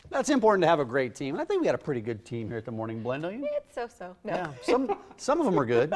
That's important to have a great team. And I think we got a pretty good team here at the Morning Blend, don't you? It's so-so. No. Yeah, some of them are good.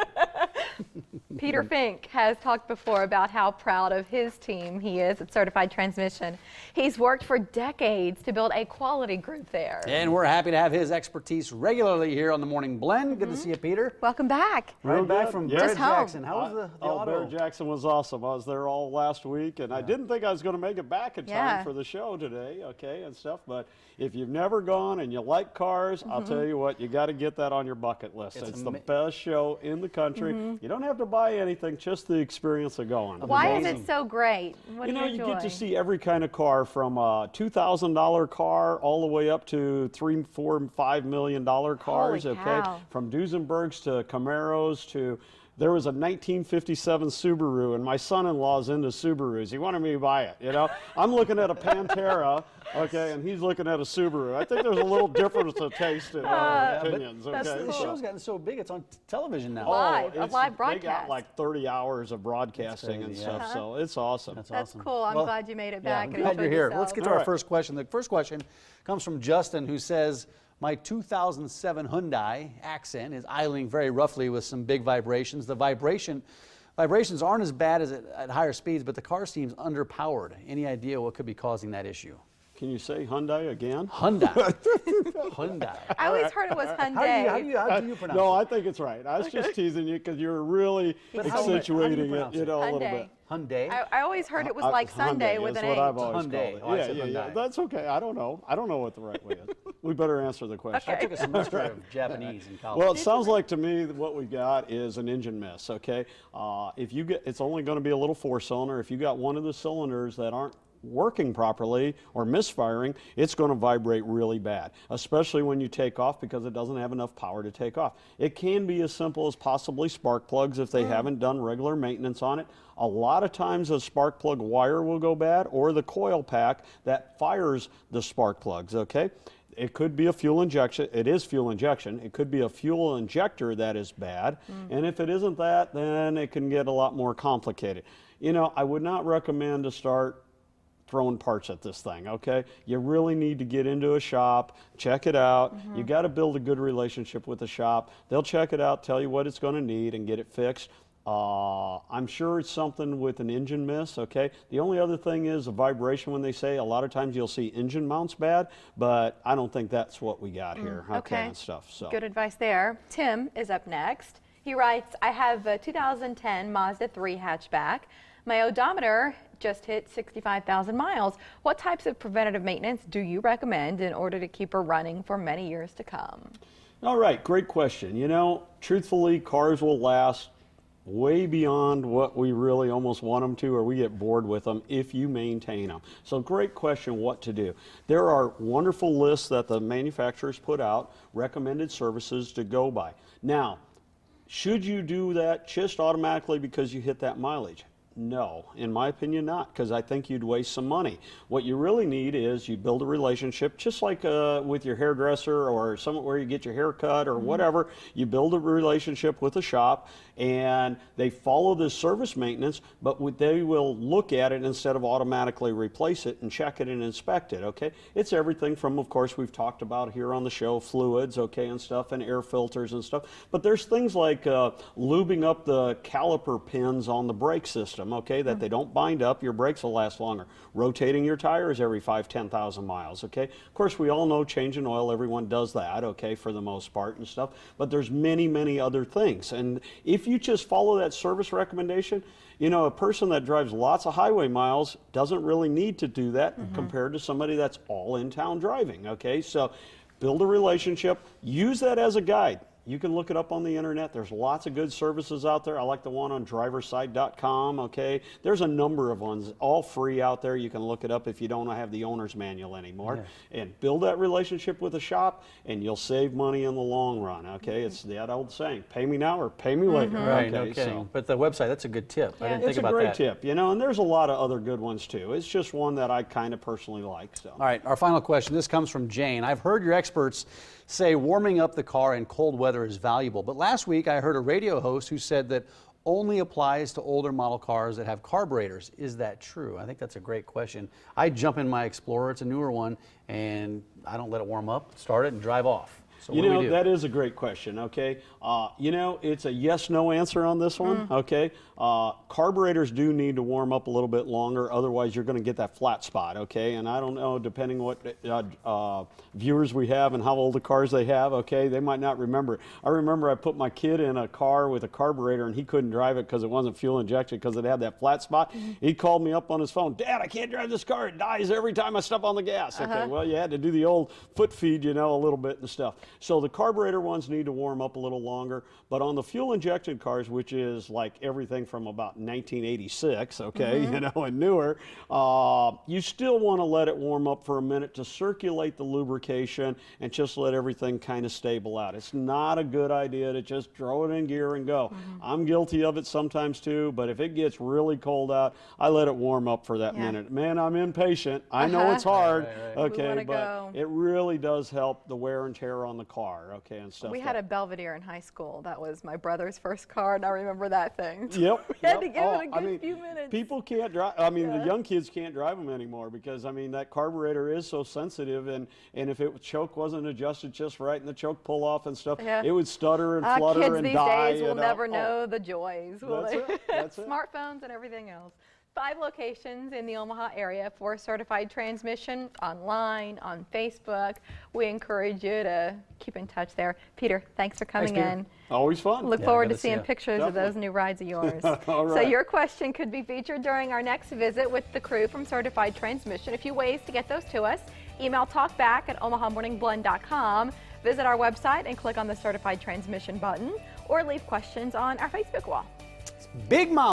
Peter Fink has talked before about how proud of his team he is at Certified Transmission. He's worked for decades to build a quality group there. And we're happy to have his expertise regularly here on the Morning Blend. Good to see you, Peter. Welcome back. Right back from Barrett Jackson. How was the auto? Barrett Jackson was awesome. I was there all last week, and I didn't think I was going to make it back in time for the show today, okay, and stuff. But if you've never gone and you like cars, I'll tell you what, you got to get that on your bucket list. It's the best show in the country. You don't have to buy anything, just the experience of going. Why is it so great? What do you enjoy? You get to see every kind of car, from a $2,000 car all the way up to $3, $4, $5 million cars. Holy okay, cow. From Duesenbergs to Camaros to. There was a 1957 Subaru, and my son-in-law's into Subarus. He wanted me to buy it, you know. I'm looking at a Pantera, okay, and he's looking at a Subaru. I think there's a little difference of taste in opinions, okay. The show's gotten so big, it's on television now. Live, a live broadcast. They got like 30 hours of broadcasting and stuff, so it's awesome. That's That's awesome. cool. I'm glad you made it back. I'm and glad you're enjoyed here. yourself. Let's get to our first question. The first question comes from Justin, who says, my 2007 Hyundai Accent is idling very roughly with some big vibrations. The vibrations aren't as bad as at higher speeds, but the car seems underpowered. Any idea what could be causing that issue? Can you say Hyundai again? Hyundai. Hyundai. I always heard it was Hyundai. How do you pronounce No, it? I think it's right. I was just teasing you because you were really accentuating it, you know, a little bit. Hyundai. I always heard it was like Sunday with an That's what I've H. always Hyundai. called Oh, I it. said Yeah. Hyundai. That's okay. I don't know. I don't know what the right way is. We better answer the question. I took a semester of Japanese in college. Well, it sounds like to me that what we got is an engine miss, okay? If you get, it's only going to be a little four-cylinder. If you got one of the cylinders that aren't working properly or misfiring, it's going to vibrate really bad, especially when you take off, because it doesn't have enough power to take off. It can be as simple as possibly spark plugs if they haven't done regular maintenance on it. A lot of times a spark plug wire will go bad, or the coil pack that fires the spark plugs, okay? It could be a fuel injection. It is fuel injection. It could be a fuel injector that is bad. And if it isn't that, then it can get a lot more complicated. You know, I would not recommend to start throwing parts at this thing, okay? You really need to get into a shop, check it out. You got to build a good relationship with the shop. They'll check it out, tell you what it's going to need, and get it fixed. I'm sure it's something with an engine miss, okay? The only other thing is a vibration. When they say, a lot of times you'll see engine mounts bad, but I don't think that's what we got here, okay, and stuff. So Good advice there. Tim is up next. He writes, I have a 2010 Mazda 3 hatchback. My odometer just hit 65,000 miles. What types of preventative maintenance do you recommend in order to keep her running for many years to come? All right, great question. You know, truthfully, cars will last way beyond what we really almost want them to, or we get bored with them if you maintain them. So great question, what to do. There are wonderful lists that the manufacturers put out, recommended services to go by. Now, should you do that just automatically because you hit that mileage? No, in my opinion, not, because I think you'd waste some money. What you really need is you build a relationship, just like with your hairdresser or somewhere you get your hair cut or whatever. You build a relationship with a shop, and they follow the service maintenance, but they will look at it instead of automatically replace it and check it and inspect it, okay? It's everything from, of course, we've talked about here on the show, fluids, okay, and stuff, and air filters and stuff. But there's things like lubing up the caliper pins on the brake system, okay, that they don't bind up. Your brakes will last longer. Rotating your tires every 10,000 miles, okay? Of course, we all know changing oil, everyone does that, okay, for the most part and stuff, but there's many, many other things. And if you just follow that service recommendation, you know, a person that drives lots of highway miles doesn't really need to do that compared to somebody that's all in town driving, okay? So build a relationship, use that as a guide. You can look it up on the internet. There's lots of good services out there. I like the one on driverside.com, okay? There's a number of ones, all free out there. You can look it up if you don't have the owner's manual anymore. Yeah. And build that relationship with a shop, and you'll save money in the long run, okay? It's that old saying, pay me now or pay me later. Right, okay, no kidding. So. But the website, that's a good tip. I didn't think about that. It's a great tip, you know, and there's a lot of other good ones too. It's just one that I kind of personally like. So. All right, our final question. This comes from Jane. I've heard your experts say warming up the car in cold weather is valuable, but last week I heard a radio host who said that only applies to older model cars that have carburetors. Is that true? I think that's a great question. I jump in my Explorer, it's a newer one, and I don't let it warm up, start it, and drive off. So You what do we know, do? that is a great question, okay? You know, it's a yes-no answer on this one, okay? Carburetors do need to warm up a little bit longer, otherwise you're going to get that flat spot, okay? And I don't know, depending what viewers we have and how old the cars they have, okay, they might not remember. I remember I put my kid in a car with a carburetor and he couldn't drive it because it wasn't fuel injected because it had that flat spot. He called me up on his phone, Dad, I can't drive this car, it dies every time I step on the gas. Okay, well, you had to do the old foot feed, you know, a little bit and stuff. So the carburetor ones need to warm up a little longer, but on the fuel injected cars, which is like everything from about 1986, okay, you know, and newer, you still want to let it warm up for a minute to circulate the lubrication and just let everything kind of stable out. It's not a good idea to just throw it in gear and go. I'm guilty of it sometimes too, but if it gets really cold out, I let it warm up for that minute. Man, I'm impatient. I know it's hard, okay, but it really does help the wear and tear on the car, okay, and stuff. We had a Belvedere in high school. That was my brother's first car, and I remember that thing. Yep. We had to give it a good I mean, few minutes. people can't drive. I mean, the young kids can't drive them anymore because, I mean, that carburetor is so sensitive, and if it choke wasn't adjusted just right and the choke pull off and stuff, it would stutter and flutter kids and these die. days will never know the joys, will That's they? it. That's it. Smartphones and everything else. 5 locations in the Omaha area for certified transmission, online, on Facebook. We encourage you to keep in touch there. Peter, thanks for coming in. Always fun. Look forward good to to see seeing ya. pictures of those new rides of yours. All So right. your question could be featured during our next visit with the crew from Certified Transmission. A few ways to get those to us. Email talkback@omahamorningblend.com. Visit our website and click on the Certified Transmission button, or leave questions on our Facebook wall. Big Mom.